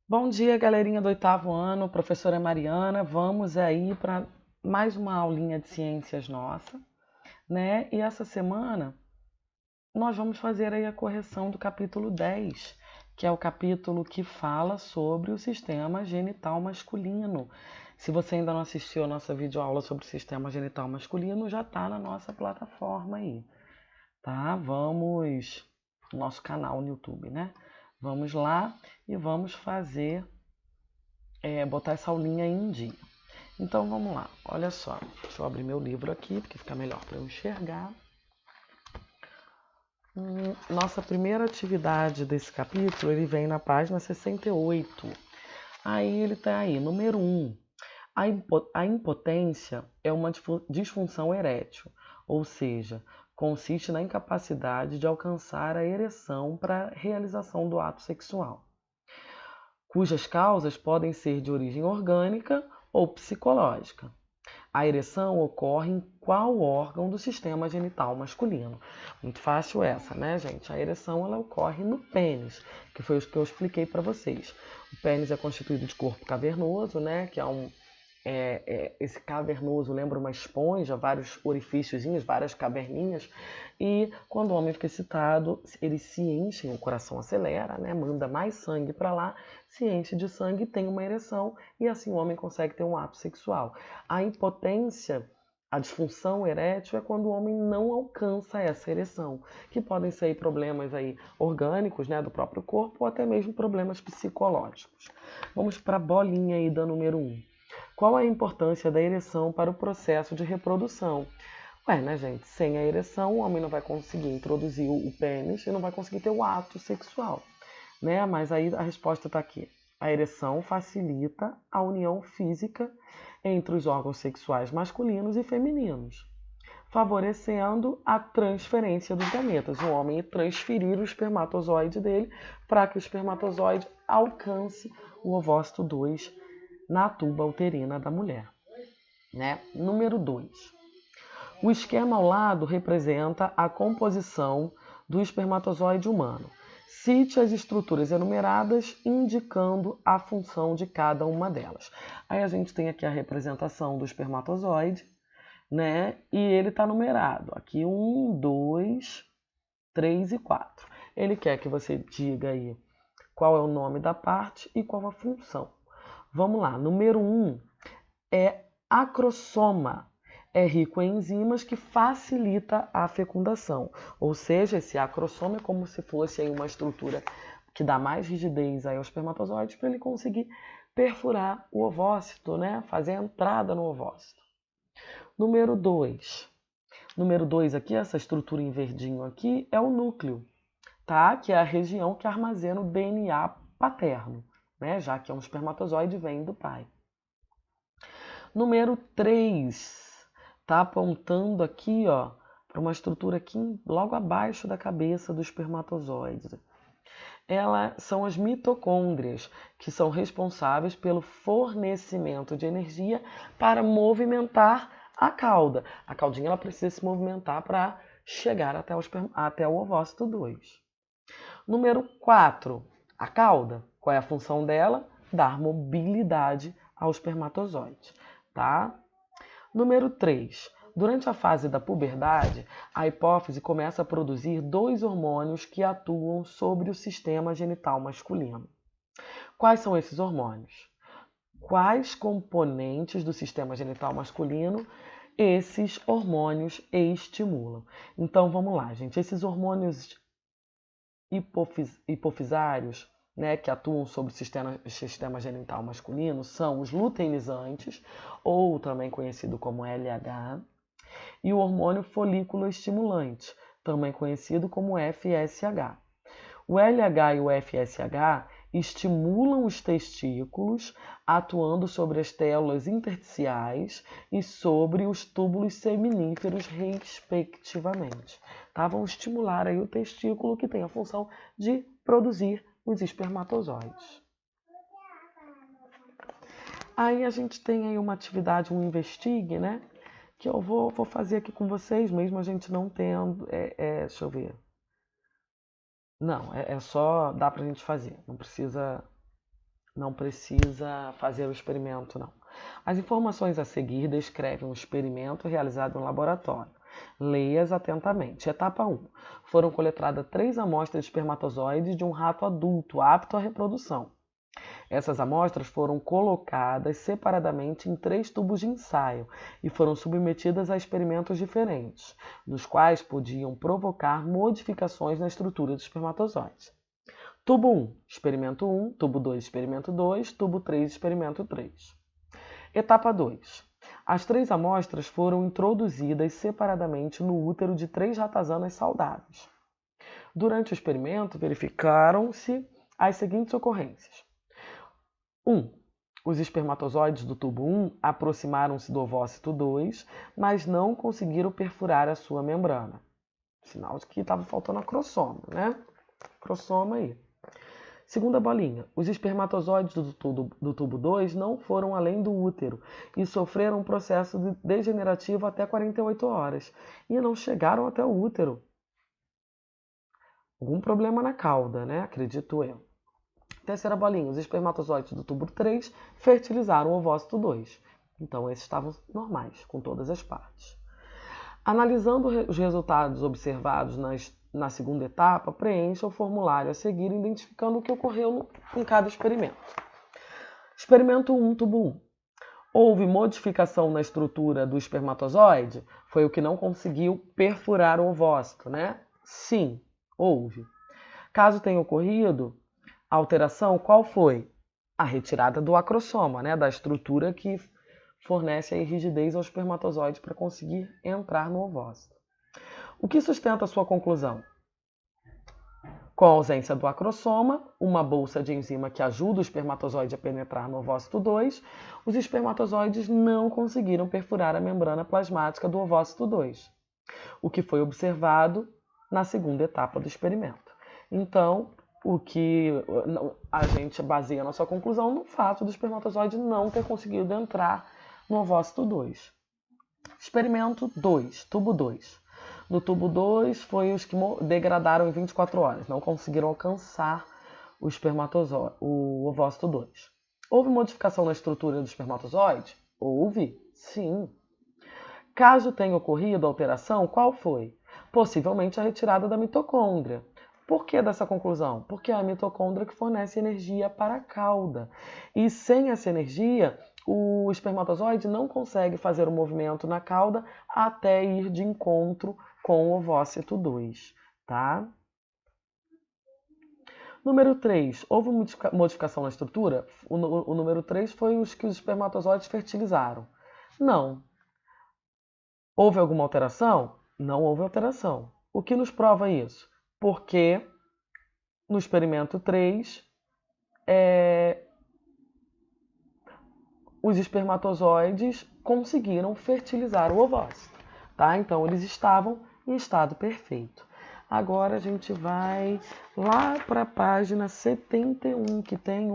Bom dia, galerinha do oitavo ano, professora Mariana. Vamos aí para mais uma aulinha de ciências nossa, né? E essa semana nós vamos fazer aí a correção do capítulo 10, que é o capítulo que fala sobre o sistema genital masculino. Se você ainda não assistiu a nossa videoaula sobre o sistema genital masculino, já está na nossa plataforma aí, tá? Vamos, nosso canal no YouTube, né? Vamos lá e vamos fazer botar essa aulinha em dia. Então vamos lá, olha só. Deixa eu abrir meu livro aqui, porque fica melhor para eu enxergar. Nossa primeira atividade desse capítulo, ele vem na página 68. Aí ele tá aí, número 1. A impotência é uma disfunção erétil, ou seja, consiste na incapacidade de alcançar a ereção para a realização do ato sexual, cujas causas podem ser de origem orgânica ou psicológica. A ereção ocorre em qual órgão do sistema genital masculino? Muito fácil essa, né, gente? A ereção ela ocorre no pênis, que foi o que eu expliquei para vocês. O pênis é constituído de corpo cavernoso, né, que é esse cavernoso lembra uma esponja, vários orifíciozinhos, várias caverninhas, e quando o homem fica excitado, eles se enchem, o coração acelera, né, manda mais sangue para lá, se enche de sangue, tem uma ereção, e assim o homem consegue ter um ato sexual. A impotência, a disfunção erétil é quando o homem não alcança essa ereção, que podem ser problemas aí orgânicos, né, do próprio corpo, ou até mesmo problemas psicológicos. Vamos para a bolinha aí da número 1. Qual a importância da ereção para o processo de reprodução? Ué, né, gente? Sem a ereção, o homem não vai conseguir introduzir o pênis e não vai conseguir ter o ato sexual, né? Mas aí a resposta está aqui. A ereção facilita a união física entre os órgãos sexuais masculinos e femininos, favorecendo a transferência dos gametas. O homem transferir o espermatozoide dele para que o espermatozoide alcance o ovócito 2 na tuba uterina da mulher, né? Número 2. O esquema ao lado representa a composição do espermatozoide humano. Cite as estruturas enumeradas, indicando a função de cada uma delas. Aí a gente tem aqui a representação do espermatozoide, né? E ele está numerado. Aqui 1, 2, 3 e 4. Ele quer que você diga aí qual é o nome da parte e qual a função. Vamos lá, número 1 é acrossoma. É rico em enzimas que facilita a fecundação. Ou seja, esse acrossoma é como se fosse aí uma estrutura que dá mais rigidez aí ao espermatozoide para ele conseguir perfurar o ovócito, né? Fazer a entrada no ovócito. Número 2. Número 2 aqui, essa estrutura em verdinho aqui, é o núcleo, tá? Que é a região que armazena o DNA paterno, né? Já que é um espermatozoide vem do pai. Número 3 está apontando aqui, ó, para uma estrutura aqui logo abaixo da cabeça do espermatozoide. Elas são as mitocôndrias, que são responsáveis pelo fornecimento de energia para movimentar a cauda. A caudinha ela precisa se movimentar para chegar até o ovócito 2. Número 4, a cauda. Qual é a função dela? Dar mobilidade ao espermatozoide, tá? Número 3. Durante a fase da puberdade, a hipófise começa a produzir dois hormônios que atuam sobre o sistema genital masculino. Quais são esses hormônios? Quais componentes do sistema genital masculino esses hormônios estimulam? Então vamos lá, gente. Esses hormônios hipofisários, né, que atuam sobre o sistema genital masculino, são os luteinizantes, ou também conhecido como LH, e o hormônio folículo estimulante, também conhecido como FSH. O LH e o FSH estimulam os testículos, atuando sobre as células intersticiais e sobre os túbulos seminíferos, respectivamente. Tá? Vão estimular aí o testículo, que tem a função de produzir os espermatozoides. Aí a gente tem aí uma atividade, um investigue, né? Que eu vou fazer aqui com vocês, mesmo a gente não tendo. Deixa eu ver. Não, só dá pra gente fazer, não precisa Não precisa fazer o experimento, não. As informações a seguir descrevem um experimento realizado no laboratório. Leia-as atentamente. Etapa 1. Foram coletadas 3 amostras de espermatozoides de um rato adulto, apto à reprodução. Essas amostras foram colocadas separadamente em 3 tubos de ensaio e foram submetidas a experimentos diferentes, nos quais podiam provocar modificações na estrutura dos espermatozoides. Tubo 1, experimento 1, tubo 2, experimento 2, tubo 3, experimento 3. Etapa 2. As 3 amostras foram introduzidas separadamente no útero de 3 ratazanas saudáveis. Durante o experimento, verificaram-se as seguintes ocorrências. 1. Os espermatozoides do tubo 1 aproximaram-se do ovócito 2, mas não conseguiram perfurar a sua membrana. Sinal de que estava faltando a crossoma, né? Crossoma aí. Segunda bolinha. Os espermatozoides do tubo 2 não foram além do útero e sofreram um processo degenerativo até 48 horas e não chegaram até o útero. Algum problema na cauda, né? Acredito eu. Terceira bolinha. Os espermatozoides do tubo 3 fertilizaram o ovócito 2. Então, esses estavam normais, com todas as partes. Analisando os resultados observados na segunda etapa, preencha o formulário a seguir, identificando o que ocorreu em cada experimento. Experimento 1, tubo 1. Houve modificação na estrutura do espermatozoide? Foi o que não conseguiu perfurar o ovócito, né? Sim, houve. Caso tenha ocorrido a alteração, qual foi? A retirada do acrossoma, né? Da estrutura que fornece a rigidez ao espermatozoide para conseguir entrar no ovócito. O que sustenta a sua conclusão? Com a ausência do acrossoma, uma bolsa de enzima que ajuda o espermatozoide a penetrar no ovócito 2, os espermatozoides não conseguiram perfurar a membrana plasmática do ovócito 2, o que foi observado na segunda etapa do experimento. Então, o que a gente baseia a nossa conclusão no fato do espermatozoide não ter conseguido entrar no ovócito 2. Experimento 2, tubo 2. No tubo 2 foi os que degradaram em 24 horas, não conseguiram alcançar o ovócito 2. Houve modificação na estrutura do espermatozoide? Houve, sim. Caso tenha ocorrido alteração, qual foi? Possivelmente a retirada da mitocôndria. Por que dessa conclusão? Porque é a mitocôndria que fornece energia para a cauda. E sem essa energia, o espermatozoide não consegue fazer o movimento na cauda até ir de encontro com o ovócito 2, tá? Número 3. Houve modificação na estrutura? O número 3 foi os que os espermatozoides fertilizaram. Não. Houve alguma alteração? Não houve alteração. O que nos prova isso? Porque no experimento 3, os espermatozoides conseguiram fertilizar o ovócito, tá? Então, eles estavam em estado perfeito. Agora, a gente vai lá para a página 71, que tem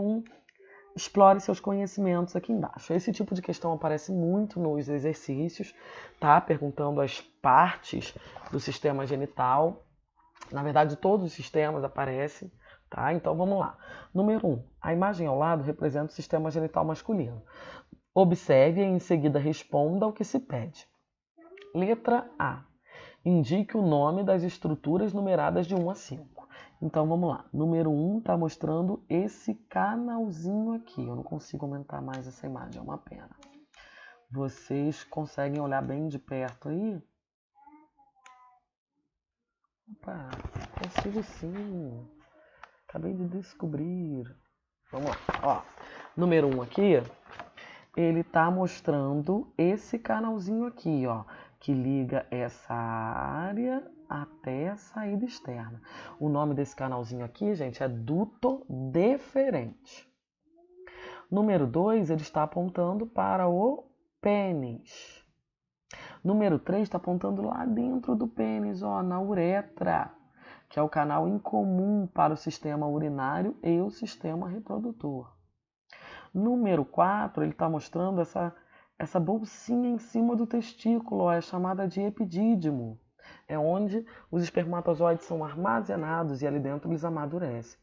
explore seus conhecimentos aqui embaixo. Esse tipo de questão aparece muito nos exercícios, tá? Perguntando as partes do sistema genital. Na verdade, todos os sistemas aparecem, tá? Então, vamos lá. Número 1. A imagem ao lado representa o sistema genital masculino. Observe e em seguida responda ao que se pede. Letra A. Indique o nome das estruturas numeradas de 1 a 5. Então, vamos lá. Número 1 está mostrando esse canalzinho aqui. Eu não consigo aumentar mais essa imagem, é uma pena. Vocês conseguem olhar bem de perto aí? Opa, consigo sim. Acabei de descobrir. Vamos lá. Ó, número 1 aqui, ele está mostrando esse canalzinho aqui, ó, que liga essa área até a saída externa. O nome desse canalzinho aqui, gente, é duto deferente. Número 2, ele está apontando para o pênis. Número 3 está apontando lá dentro do pênis, ó, na uretra, que é o canal incomum para o sistema urinário e o sistema reprodutor. Número 4, ele está mostrando essa bolsinha em cima do testículo, ó, é chamada de epidídimo. É onde os espermatozoides são armazenados e ali dentro eles amadurecem.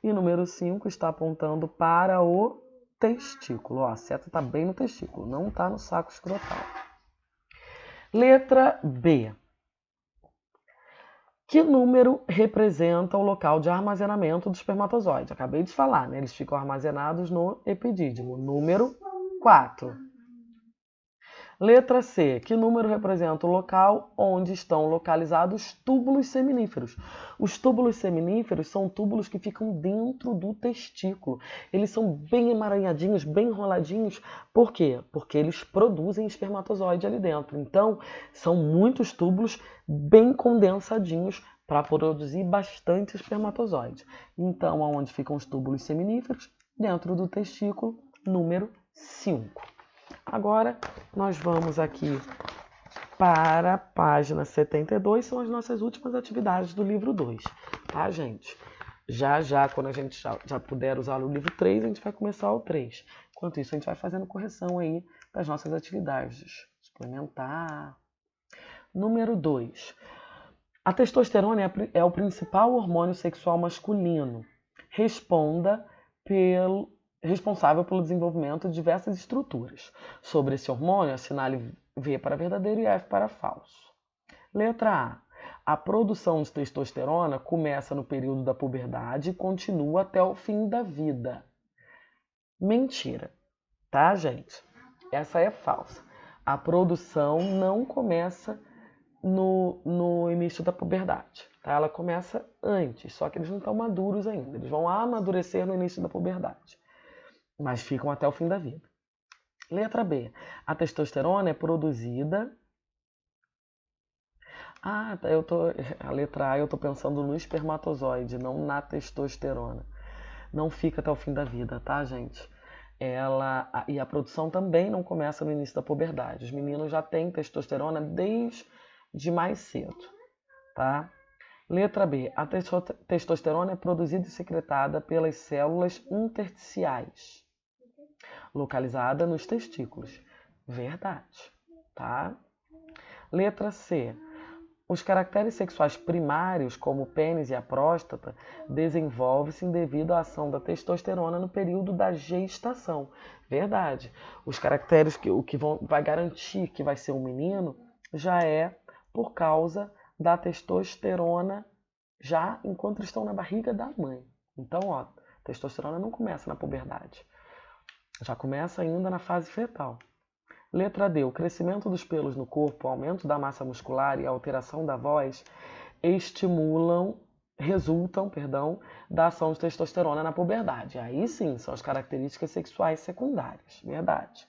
E número 5 está apontando para o testículo. Ó, a seta está bem no testículo, não está no saco escrotal. Letra B. Que número representa o local de armazenamento do espermatozoide? Acabei de falar, né? Eles ficam armazenados no epidídimo. Número 4. Letra C. Que número representa o local onde estão localizados os túbulos seminíferos? Os túbulos seminíferos são túbulos que ficam dentro do testículo. Eles são bem emaranhadinhos, bem enroladinhos. Por quê? Porque eles produzem espermatozoide ali dentro. Então, são muitos túbulos bem condensadinhos para produzir bastante espermatozoide. Então, aonde ficam os túbulos seminíferos? Dentro do testículo, número 5. Agora, nós vamos aqui para a página 72, são as nossas últimas atividades do livro 2, tá, gente? Já, quando a gente já puder usar o livro 3, a gente vai começar o 3. Enquanto isso, a gente vai fazendo correção aí das nossas atividades. Suplementar. Número 2. A testosterona é o principal hormônio sexual masculino. Responsável pelo desenvolvimento de diversas estruturas. Sobre esse hormônio, assinale V para verdadeiro e F para falso. Letra A. A produção de testosterona começa no período da puberdade e continua até o fim da vida. Mentira, tá, gente? Essa é falsa. A produção não começa no início da puberdade, tá? Ela começa antes, só que eles não estão maduros ainda. Eles vão amadurecer no início da puberdade, mas ficam até o fim da vida. Letra B. A testosterona é produzida... A letra A eu estou pensando no espermatozoide, não na testosterona. Não fica até o fim da vida, tá, gente? E a produção também não começa no início da puberdade. Os meninos já têm testosterona desde mais cedo, tá? Letra B. A testosterona é produzida e secretada pelas células intersticiais, localizada nos testículos. Verdade, tá? Letra C. Os caracteres sexuais primários, como o pênis e a próstata, desenvolvem-se devido à ação da testosterona no período da gestação. Verdade. Os caracteres vai garantir que vai ser um menino já é por causa da testosterona já enquanto estão na barriga da mãe. Então, ó, testosterona não começa na puberdade. Já começa ainda na fase fetal. Letra D. O crescimento dos pelos no corpo, o aumento da massa muscular e a alteração da voz resultam da ação de testosterona na puberdade. Aí sim, são as características sexuais secundárias. Verdade.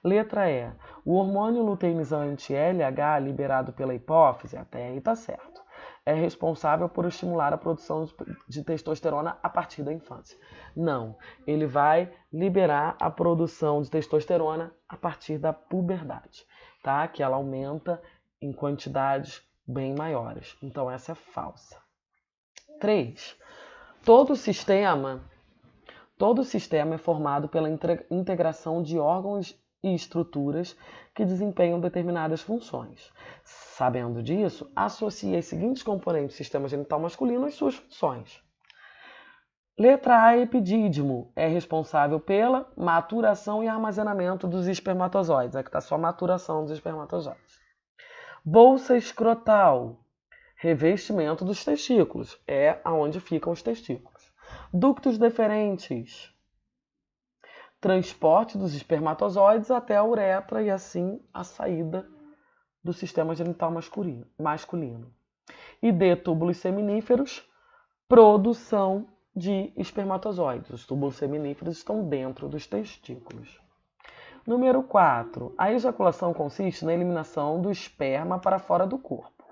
Letra E. O hormônio luteinizante LH, liberado pela hipófise, até aí tá certo, é responsável por estimular a produção de testosterona a partir da infância. Não, ele vai liberar a produção de testosterona a partir da puberdade, tá? Que ela aumenta em quantidades bem maiores. Então essa é falsa. 3. Todo sistema é formado pela integração de órgãos e estruturas que desempenham determinadas funções. Sabendo disso, associe as seguintes componentes do sistema genital masculino às suas funções. Letra A. Epidídimo é responsável pela maturação e armazenamento dos espermatozoides. Aqui está só a maturação dos espermatozoides. Bolsa escrotal, revestimento dos testículos, é aonde ficam os testículos. Ductos deferentes, transporte dos espermatozoides até a uretra e assim a saída do sistema genital masculino. E D. Túbulos seminíferos, produção de espermatozoides. Os túbulos seminíferos estão dentro dos testículos. Número 4. A ejaculação consiste na eliminação do esperma para fora do corpo.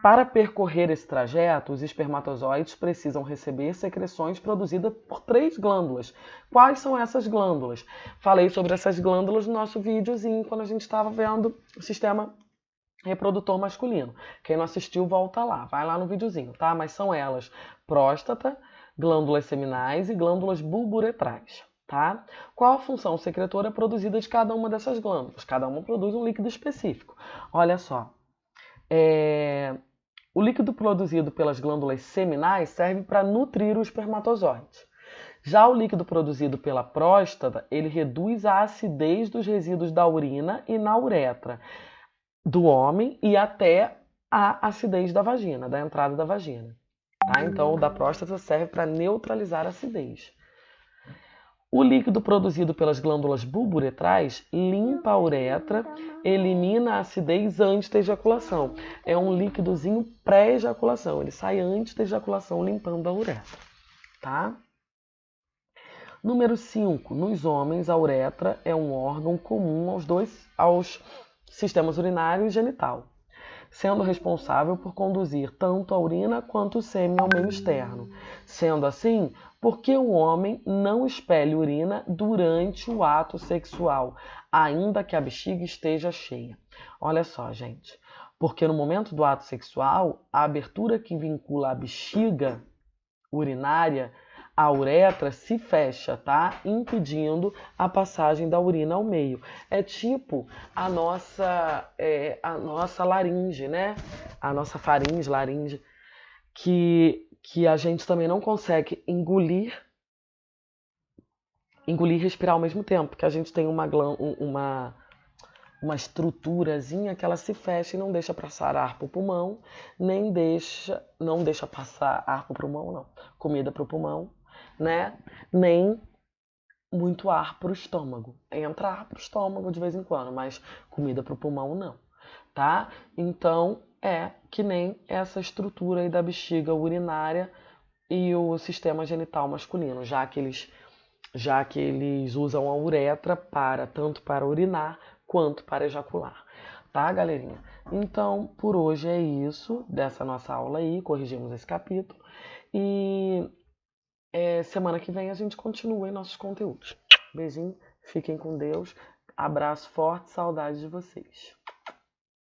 Para percorrer esse trajeto, os espermatozoides precisam receber secreções produzidas por 3 glândulas. Quais são essas glândulas? Falei sobre essas glândulas no nosso videozinho, quando a gente estava vendo o sistema reprodutor masculino. Quem não assistiu, volta lá. Vai lá no videozinho, tá? Mas são elas: próstata, glândulas seminais e glândulas bulburetrais, tá? Qual a função secretora produzida de cada uma dessas glândulas? Cada uma produz um líquido específico. Olha só. O líquido produzido pelas glândulas seminais serve para nutrir o espermatozoide. Já o líquido produzido pela próstata, ele reduz a acidez dos resíduos da urina e na uretra do homem e até a acidez da vagina, da entrada da vagina. Tá? Então, o da próstata serve para neutralizar a acidez. O líquido produzido pelas glândulas bulburetrais limpa a uretra, elimina a acidez antes da ejaculação. É um líquidozinho pré-ejaculação, ele sai antes da ejaculação limpando a uretra. Tá? Número 5. Nos homens, a uretra é um órgão comum aos sistemas urinário e genital, sendo responsável por conduzir tanto a urina quanto o sêmen ao meio externo. Sendo assim, por que o homem não expele urina durante o ato sexual, ainda que a bexiga esteja cheia? Olha só, gente. Porque no momento do ato sexual, a abertura que vincula a bexiga urinária à uretra se fecha, tá? Impedindo a passagem da urina ao meio. É tipo a nossa laringe, né? A nossa faringe, laringe, que a gente também não consegue engolir e respirar ao mesmo tempo, porque a gente tem uma estruturazinha que ela se fecha e não deixa passar ar para o pulmão, não deixa passar ar para o pulmão, não, comida para o pulmão, né? Nem muito ar para o estômago. Entra ar para o estômago de vez em quando, mas comida para o pulmão não, tá? Então é que nem essa estrutura aí da bexiga urinária e o sistema genital masculino, já que eles usam a uretra tanto para urinar quanto para ejacular. Tá, galerinha? Então, por hoje é isso dessa nossa aula aí. Corrigimos esse capítulo. E semana que vem a gente continua em nossos conteúdos. Beijinho, fiquem com Deus. Abraço forte, saudade de vocês.